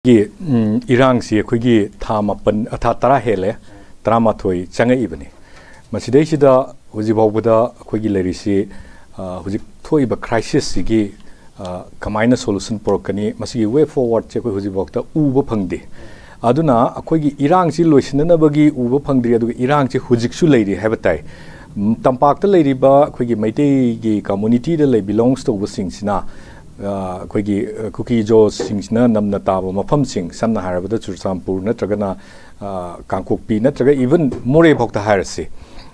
Irang si akhoi tha mapan atha tara hele tramathoi changa ibani masidai sida huji bawda akhoi leri si huji thoi ba crisis sigi kamaina solution porkani masigi way forward che akhoi huji bawda uba phangde aduna akhoi Irang si loisinna bagi uba phangdri adu Irang chi hujik su leiri habatai tampak ta leiri ba akhoi maitei gi community da lei belongs to sing sina 𝗥𝗜𝗡𝗞𝗨 𝗞𝗛𝗨 namna taba mafam sing samna harabada Churachandpur ꯅꯠꯇ꯭ꯔꯒꯅ ꯀꯥꯡꯄꯣꯛꯄꯤ ꯅꯠꯇ꯭ꯔꯒ even ꯃꯣꯔꯦ ꯐꯥꯎꯇ ꯍꯥꯏꯔꯁꯤ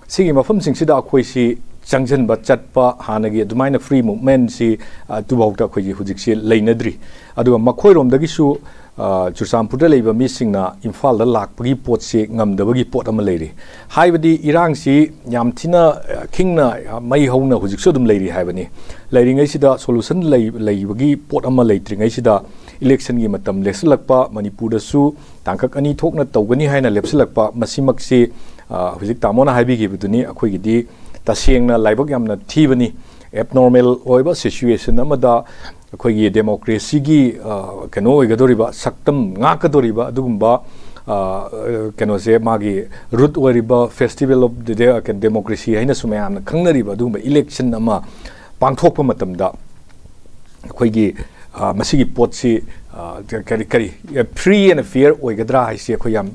ꯁꯤꯒꯤ ꯃꯐꯝꯁꯤꯡꯁꯤꯗ ꯑꯩꯈꯣꯏꯁꯤ ꯆꯪꯖꯟꯕ ꯆꯠꯄ ꯍꯥꯟꯅꯒꯤ ꯑꯗꯨꯃꯥꯏꯅ free movement ꯁꯤ ꯑꯗꯨꯐꯥꯎꯇ ꯑꯩꯈꯣꯏꯒꯤ ꯍꯧꯖꯤꯛꯁꯤ ꯂꯩꯅꯗ꯭ꯔꯤ ꯑꯗꯨꯒ ꯃꯈꯣꯏꯔꯣꯝꯗꯒꯤꯁꯨ ꯆꯨꯔꯆꯥꯟꯄꯨꯔꯗ ꯂꯩꯕ ꯃꯤꯁꯤꯡꯅ ꯏꯝꯐꯥꯜꯗ ꯂꯥꯛꯄꯒꯤ ꯄꯣꯠꯁꯤ ꯉꯝꯗꯕꯒꯤ ꯄꯣꯠ ꯑꯃ ꯂꯩꯔꯤ ꯍꯥꯏꯕꯗꯤ ꯏꯔꯥꯡꯁꯤ ꯌꯥꯝ ꯊꯤꯅ ꯈꯤꯡꯅ ꯃꯩ ꯍꯧꯅ ꯍꯧꯖꯤꯛꯁꯨ ꯑꯗꯨꯝ ꯂꯩꯔꯤ ꯍꯥꯏꯕꯅꯤ ꯂꯩꯔꯤꯉꯩꯁꯤꯗ ꯁꯣꯂꯨꯁꯟ ꯂꯩꯕꯒꯤ ꯄꯣꯠ ꯑꯃ ꯂꯩꯇ꯭ꯔꯤꯉꯩꯁꯤꯗ ꯏꯂꯦꯛꯁꯟꯒꯤ ꯃꯇꯝ ꯂꯦꯞꯁꯤꯜꯂꯛꯄ ꯃꯅꯤꯄꯨꯔꯗꯁꯨ ꯇꯥꯡꯀꯛ ꯑꯅꯤ ꯊꯣꯛꯅ ꯇꯧꯒꯅꯤ ꯍꯥꯏꯅ ꯂꯦꯞꯁꯤꯜꯂꯛꯄ ꯃꯁꯤꯃꯛꯁꯤ ꯍꯧꯖꯤꯛ ꯇꯥꯃꯣꯅ ꯍꯥꯏꯕꯤꯈꯤꯕꯗꯨꯅꯤ ꯑꯩꯈꯣꯏꯒꯤꯗꯤ ꯇꯁꯦꯡꯅ ꯂꯥꯏꯕꯛ ꯌꯥꯝꯅ ꯊꯤꯕꯅꯤ abnormal oiba situation amada akhoi democracy keno oigadoriba saktam ngakadoriba adugumba keno se magi root oriba festival of the democracy haina sumayamna khangnariba adugumba election ama pangthokpa matamda akhoi gi masigi potsi kari free and fair oigadra haisi akhoi yam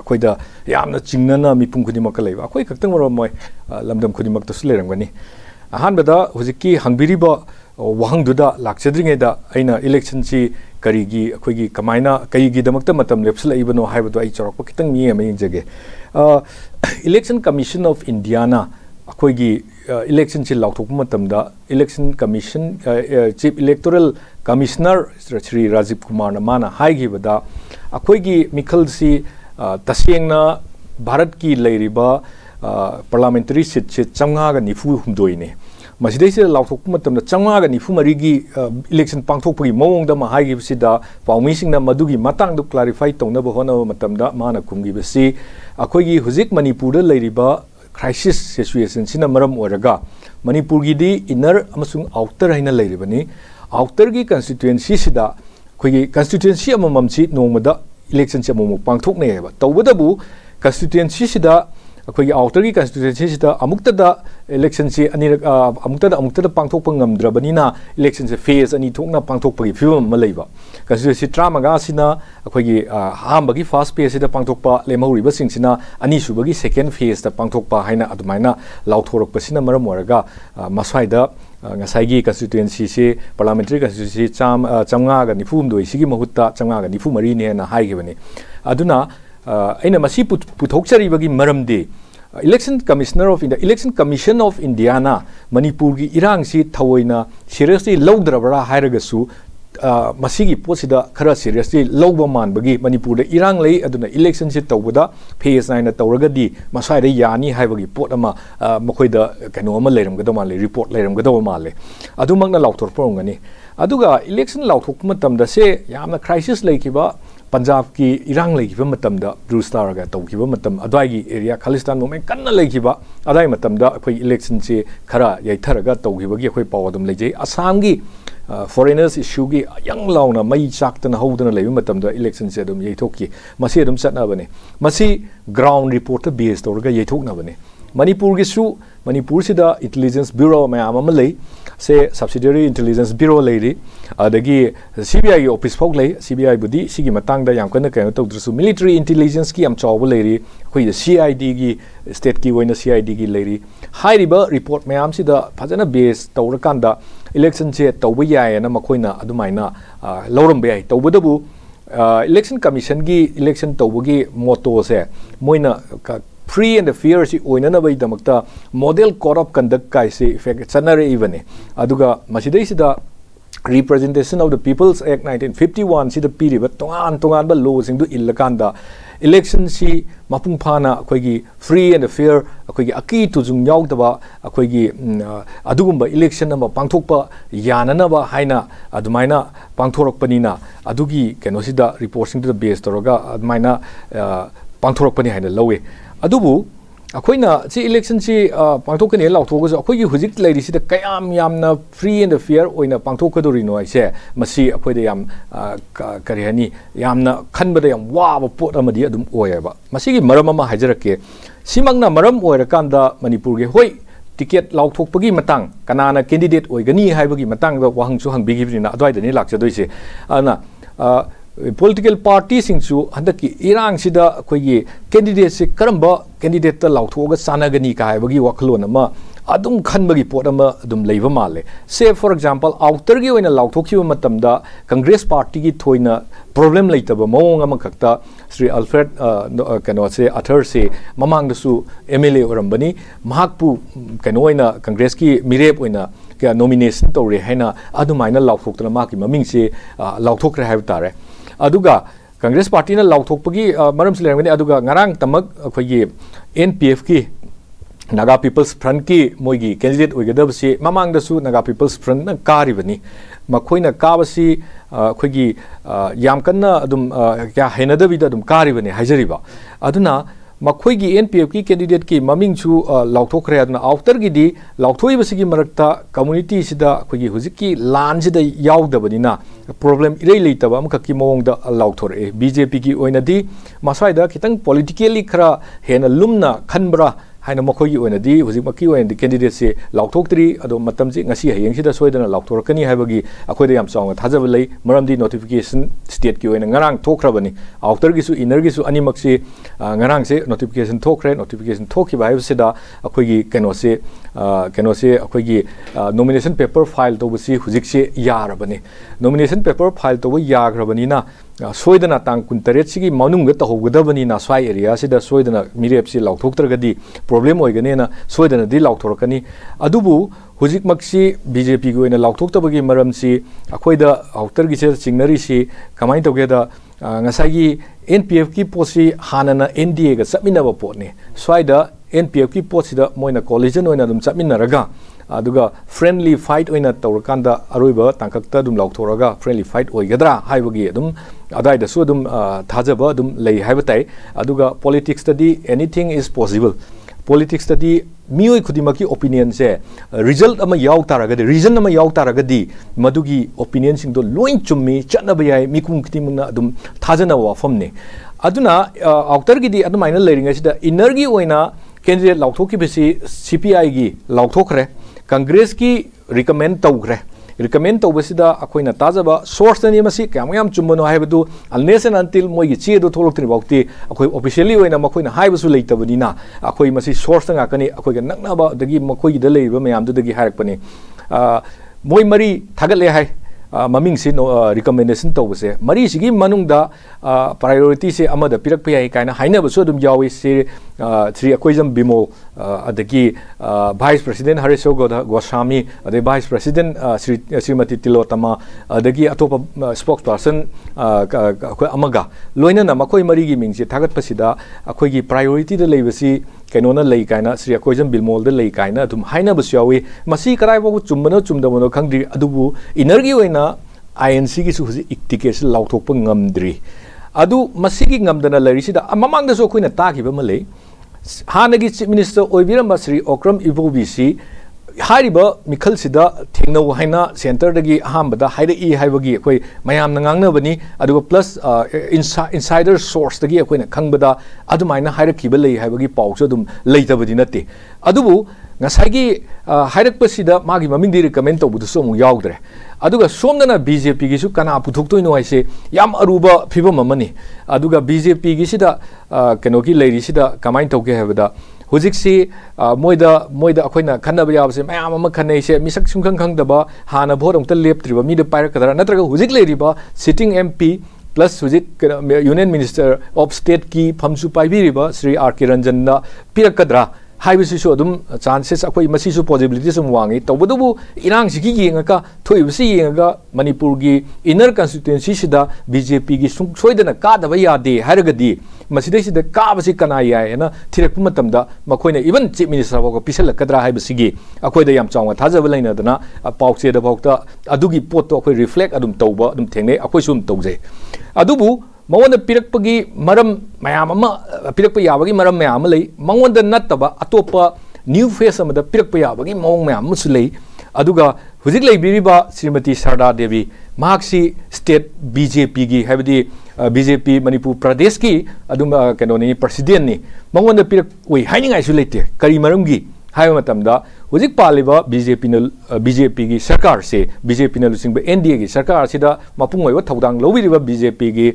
akhoi da yamna chingnana mipum khudimaka leiba akhoi kaktang moi lamdam khudimak to sulerangani ahanbada hujiki hangbiriba wahangduda lakchadringeda aina election si karigi akhoi kamaina kaigi damakta matam lepsla ibano haibado ai chorokpa kitang mi aming jage election commission of India na akhoi election si lauthokpa matamda election commission chief electoral commissioner Shri Rajiv Kumar na mana haigibada akhoi mikhal si tasengna Bharat ki leiriba parliamentary seat se changa ga nifu humdoine masidai se lauthok matamda changa ga nifu marigi election pangthokpagi mawongda ma haigi bisida paumi singna madugi matang du clarify tongna ba hona matamda mana kumgi bisi akhoi hujik manipur da leiriba crisis situation sina maram oraga manipur gi di inner amasung outer haina leiribani outer gi constituency sida akhoi constituency amamam si nongmada election se amamuk pangthokne ba tawbadabu constituency sida akhoi outer gi constituency sida amuktada election se ani amuktada pangthokpa ngamdrabanina election se phase ani thokna pangthokpagi phibam ma leiba constituency tramaga sina akhoi hambagi first phase sida pangthokpa lemhoriba singsina ani subagi second phase da pangthokpa haina adumaina lauthorokpa sina maram oraga maswaida ngasai constituency se parliamentary constituency chamga ga nifum doi sigi mahutta chamga ga nifu mari ne na haigibani aduna aina masi puthokchari maramdi election commissioner of India election commission of Indiana Manipur gi irang si thawoina seriously lawdrabra hairagasu masigi posida khara seriously lawba man bagi Manipur da irang lei aduna election si tawbada phase 9 na tawragadi masai da yani haibagi pot ama makoida kano ama leiramgada male report leiramgada male adumakna lawthor porongani aduga election lawthok matamda se yamna crisis leikiba Punjab ki irang leikiba matamda Blue Star ga tawkiba matam adwai area Khalistan movement kanna leikiba adai matamda akhoi election se khara yaitharaga tawkiba gi akhoi pawadum leijai Assam gi foreigners issue gi yang launa mai chaktana hodana leibi matamda election se adum yaithokki masi adum chatna bane masi ground report based torga yaithokna bane Manipur gi su Manipur sida intelligence bureau mayam ama lei se subsidiary intelligence bureau leiri adagi CBI office phok lei CBI budi sigi matangda yam kana kaino tawdrusu military intelligence ki am chawba leiri khoi the CID gi state ki oina CID gi leiri hairiba report mayam sida phajana base tawrakanda election che tawba yai na makoina adumaina lauram bai tawbadabu election commission gi election tawbagi motto se moina free and fair si oinana bai damakta model code of conduct kai se effect chanare evane aduga masidai sida representation of the people's act 1951 sida piriba tongan ba law sing du illakanda election si mapung phana akhoi gi free and fair akhoi gi aki tujung yaudaba akhoi gi adugumba election ama pangthokpa yanana ba haina adumaina pangthorokpanina adugi kenosida reporting to the base toroga adumaina pangthorokpani haina lawe adubu अखोइना सी election सी पांथोकने लाउथोगसो अखोइगी हुजिक लेरिसिदा कयाम यामना फ्री एंड फेयर ओइना पांथोकदोरिनो आइसे मसी अखोइदा याम करि हनी यामना खनबदा याम वाबा पोट अमदि अदुम ओयबा मसीगी मरम अमा हाइजरके सिमंगना मरम ओइरकांदा मणिपुरगे होय टिकेट लाउथोकपगी मतंग कनाना कैंडिडेट ओइगनी हाइबगी मतंग वाहंगसु हंगबिगिबिना अदवाइदनि लाक्चदोइसे अना political party singsu handaki irang sida khoigi candidate se karamba candidate ta lauthoga sanagani ka haibagi wakhlon ama adum khanbagi pot ama adum leiba male say for example outer gi oina lauthokhiba matamda congress party gi thoina problem leitaba mawong ama khakta Sri Alfred kano se athar se mamang da su MLA orambani mahakpu kano oina congress ki mirep oina ka nomination tore haina adumaina lauthokna ma ki maming se lauthokre haib tare aduga Congress Party na lauthokpagi maram silerangani aduga ngarang tamak akhoi NPF ki Naga People's Front ki moigi candidate oigadabsi mamang da su Naga People's Front na karibani makhoina kabasi akhoi yam kanna adum kya henadabida adum karibani haijariba aduna makhoigi NPF ki candidate ki maming chu lauthokre aduna outer gi di lauthoi marakta community sida akhoi huziki lan sida yaudabani na problem irei leitaba am khaki mawong da lauthore BJP ki oina di masai da kitang politically khara hena lumna khanbra haina makhoigi oina di huzik maki oina di candidate se lauthoktri ado matam ji ngasi hayeng sida soidana lauthorkani haibagi akhoi da yam chawnga thajaba lei maram di notification state ki oina ngarang thokrabani outer gi su inner gi su animak se ngarang se notification thokre notification thoki ba haib sida akhoi gi keno se akhoi gi nomination paper file to basi huzik se yarabani nomination paper file to yagrabani na soidana tang kuntaret sigi manung ga tahogdabani na swai area sida soidana mirep si lauthoktragadi problem oigane na soidana di lauthorkani adubu hujik maksi BJP go ina lauthoktabagi maram si akhoida outer gi se chingnari si kamai togeda ngasagi NPF ki posi hanana NDA ga sapminaba potne swaida NPF ki posida moina coalition oina dum sapminaraga aduga friendly fight oina tawrakanda aroiba tangkakta dum lauthoraga friendly fight oigadra haibagi adum adaida su dum thajaba dum lei haibatai aduga politics study anything is possible politics study mioi khudimaki opinion se result ama yaw taragadi reason ama yaw taragadi madugi opinion sing do loin chummi chatnaba yai mikum kitimna adum thajana wafamne aduna outer gi di adumaina leiringa sida inner gi oina candidate lauthoki besi CPI gi lauthokre Congress ki recommend tawgre recommend tawbasida akoina tajaba source ni masi kamyam chumbono haibadu unless and until moi gi che do tholok tri bauti akoi officially oina makoina haibasu leitabani na akoi masi source nga kani akoi ga nakna ba dagi makoi gi da leiba mayam du dagi harakpani moi mari thagalle hai maming se recommendation tawbase mari sigi manungda priority se amada pirak pe ai kaina haina basu dum yawi se Sri 𝗥𝗜𝗡𝗞𝗨 adagi Vice President Hariso Goswami adagi Vice President Srimati Tilotama adagi atopa spokesperson amaga loina na makoi mari gi mingse thagat pasida akoi gi priority da leibasi kainona lei kaina Sri 𝗥𝗜𝗡𝗞𝗨 da lei kaina dum haina basu yawi masi karai bo chumbano chumdamano khangdi adubu inergi oina INC gi su ticket lauthokpa ngamdri adu masigi ngamdana larisida mamang da so koina takiba malei hanagi chief minister oibiramba Sri 𝗥𝗏𝗡𝗞𝗨 hariba mikhal sida thengno haina center dagi ahambada haida I haibagi koi mayam na ngangna bani aduga plus insider source dagi koina khangbada adumaina haira kibalei haibagi pawso dum leitabadi nate adubu ngasagi hairak pasida magi maming di recommend tawbudu so mu yaudre aduga somdana BJP gi su kana puthoktoy no aise yam aruba phibam amani aduga BJP gi sida kenoki leiri sida kamain tawge habada hujik si moida akoina khanaba yabse mayam ama khanai se misak sumkhang khang daba hana vote ongta leptriba mi de pairak kadara natraga hujik leiriba sitting MP plus hujik Union Minister of State ki phamsu paibiriba Sri R.K. Ranjan na pirakadra haibisisu adum chances akoi masisu possibility sum wangi tawbudu irang sigi yengaka thoibisi yengaga Manipur gi inner constituency sida BJP gi soidana ka daba yade haragadi masidai sida ka basi kana yai na thirekpu matamda makoina even chief minister ko pisal kadra haibisi akoi da yam chawga thajaba laina dana pawche da bokta adugi pot to akoi reflect adum tawba adum thengne akoi sum tawje adubu मंगोंद पिरक्पगी मरम मयाम अमा पिरक्प याबगी मरम मयाम लई मंगोंद नत्तबा अतोप्पा new face अमदा पिरक्प याबगी मौंग मयाम मुसु लई अदुगा हुजिक लैबिरिबा श्रीमती सरदा देवी महाक्सी state BJP की हैबदी BJP Manipur प्रदेश की अदुम कनोनी president नि मंगोंद पिरक ओइ हाइनिंगाइसु लेते करी मरमगी हाइबा मतमदा हुजिक पालिबा बीजेपी की सरकार से बीजेपी न लुसिंग एनडीए की सरकार सिदा मपुंग ओइबा थौदांग लौबिरिबा बीजेपी की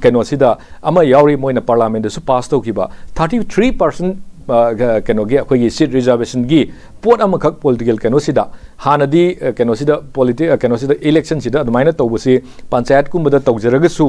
कनो सिदा अमा यावरी मोइना पार्लियामेंट दसु पास तौकिबा 33% कनोगी अखोगी सीट रिजर्वेशन की पोट अमखक पॉलिटिकल कनोसिदा हानदी कनोसिदा कनोसिदा इलेक्शन सिदा अदुमाइना तौबसी पंचायत कुंबदा तौजरगसु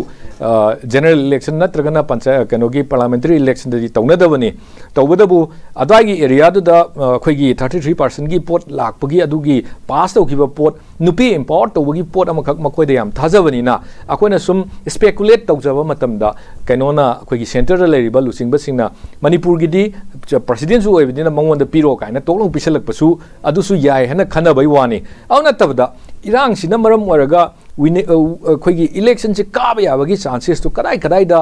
जनरल इलेक्शन नत्रगना पंचायत कनोगी पार्लियामेंट्री इलेक्शन दि तौनदबनी तौबदबु अदागी एरिया दुदा अखोगी 33% की पोट लाखपगी अदुगी पास तौकिबा पोट नुपी एम्पावर तौबगी पोट अमखक मखोइदा याम थाजबनीना अखोइना सुम स्पेकुलेट तौजबा मतमदा कनोना अखोगी सेंटर लेरिबा लुसिंगबसिंगना मणिपुर गिदी प्रेसिडेंट होइबदिना मंगोंद पिरो काइना तोलों पिसलकपसु अदुसु याय हना खनबई वानी औ नतबदा इरांग सिना मरम ओरगा अखोगी इलेक्शन से काब याबगी चांसेस तो कदाई कदाईदा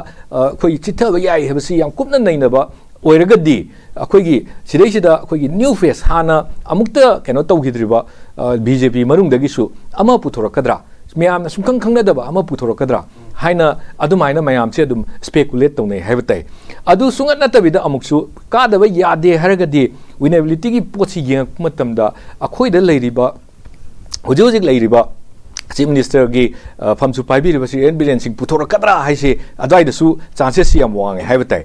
अखोगी चिथब याय हेबसी याम कुपना नैनबा ओरगदी अखोगी सिदैसिदा अखोगी न्यू फेस हाना अमुक्ता केनो तौगिद्रिबा बीजेपी मरुंगदगिसु अमा पुथोरकद्रा मैम सुखंग खंगदबा अमा पुथोरकद्रा हाइना अदुमाइना मैम से अदुम स्पेकुलेट तौने हैबतै अदु सुंगत नतबिदा अमुक्सु कादबा यादे हरगदी विनेबिलिटी की पोछि येंग मतमदा अखोइदा लैरिबा हुजिक लैरिबा चीफ मिनिस्टर की फमसु पाइबिरिबा श्री एन बिरेन सिंह पुथोरकद्रा हाइसे अदाइदसु चांसेस याम वांगे हैबतै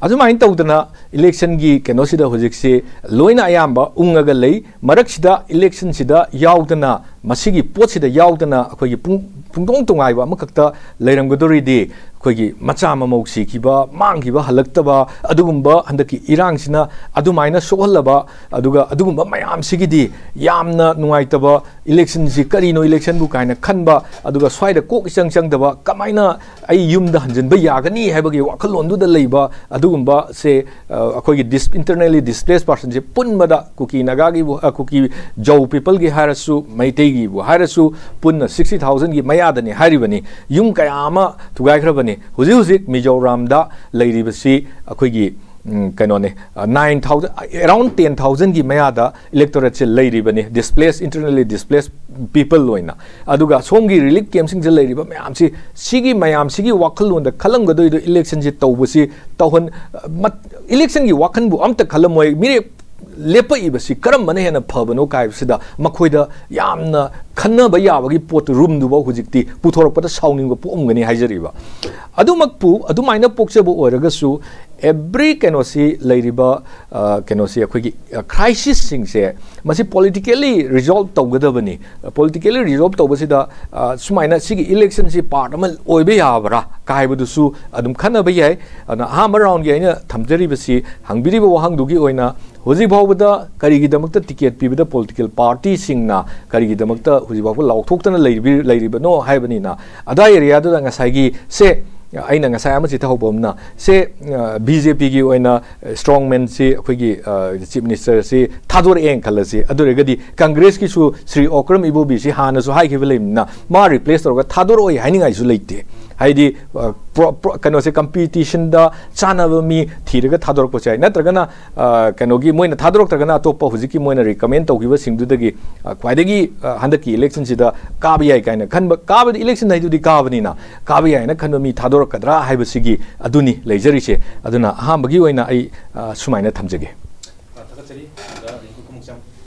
अदुमाइन तौदना इलेक्शन की केनोसिदा हुजिकसे लोइना अयाम्बा उंगगा लई मरक्सिदा इलेक्शन सिदा याउदना मसिगी पोtsiदा याउदना अखोगी पुंगदोंग तोंगाइबा अमखक्ता लैरमगदोरिदि अखोगी मचा ममौसी किबा मांगिबा हलक्तबा अदुगुंबा हंदकी इरांगसिना अदुमाइना सोहलबा अदुगा अदुगुंबा मयाम सिगिदि यामना नुंगाइतबा इलेक्शन सि करिनो इलेक्शन बु काइना खनबा अदुगा स्वाइदा कोक इचंग चंगदबा कमाइना आई युमदा हंजनबा यागनी हैबगी वाखलोंदुदा लैबा अदुगुंबा से अखोगी इंटरनली डिस्प्लेस पर्सन से पुनबदा कुकी नगागी कुकी जौ पीपल की हारसु मैतेगी बु हारसु पुन 60,000 की मयादनी हारिबनी युम कयामा थुगाइखरबनी हुजिक मिजोरामदा लैरिबसी अखोगी कनोने 9,000 अराउंड 10,000 की मयादा इलेक्टोरेट से लैरिबनी डिस्प्लेस इंटरनली डिस्प्लेस पीपल लोइना अदुगा सोमगी रिलीफ कैंपिंग से लैरिबा मयाम सिगी वाखलोंदा खलंगदोइदो इलेक्शन से तौबसी तौहन इलेक्शन की वाखनबु अमता खलमोय मिरे लेपइबसी करमने हेना फबनो काइबसिदा मखोइदा यामना खन्नबा याबगी पोट रूमदुबा हुजिक्ति पुथोरकपदा साउनिंगबा पोमगनी हाइजरिबा अदुमकपु अदुमाइना पोक्चबो ओरगसु एवरी कैनोसी लैरिबा कैनोसी अखोगी क्राइसिस सिंगसे मसी पॉलिटिकली रिजॉल्व तौगदबनी पॉलिटिकली रिजॉल्व तौबसिदा सुमाइना सिगी इलेक्शन से पार्ट अमा ओइबे याबरा काइबदुसु अदुम खन्नबा याय अहाम राउंड याइना थमजरिबसी हंगबिरिबा वहांगदुगी ओइना हुजी भावबदा करिगिदमक्ता टिकेट पीबदा पॉलिटिकल पार्टी सिंगना करिगिदमक्ता हुजी भावबा लाउथोक्तना लैरिबनो हाइबनिना अदा एरियादुदा ngसाइगी से अइना ngसाइ अमा चिता होबमना से बीजेपी की ओइना स्ट्रांग मैन से अखोगी चीफ मिनिस्टर से थादोर एंग खलसे अदुरेगदी कांग्रेस की सु श्री ओक्रम इबोबी से हानसु हाइखिबलेमना मा रिप्लेस तोरगा थादोर ओइ हाइनिंगाइसु लेते हाइदी कनो से कंपटीशन दा चानब मी थीरगा थादोरक पचाइ नत्रगना कनोगी मोइना थादोरक तरगना अतोप हुजिकी मोइना रिकमेंड तौगिबा सिंगदुदगी क्वाइदगी हंदकी इलेक्शन सिदा काबियाइ काइना खनब काबद इलेक्शन हाइदुदी काबनिना काबियाइना खनब मी थादोरकद्रा हाइबसिगी अदुनी लेजरिसे अदुना अहामबगी ओइना आई सुमाइना थमजगे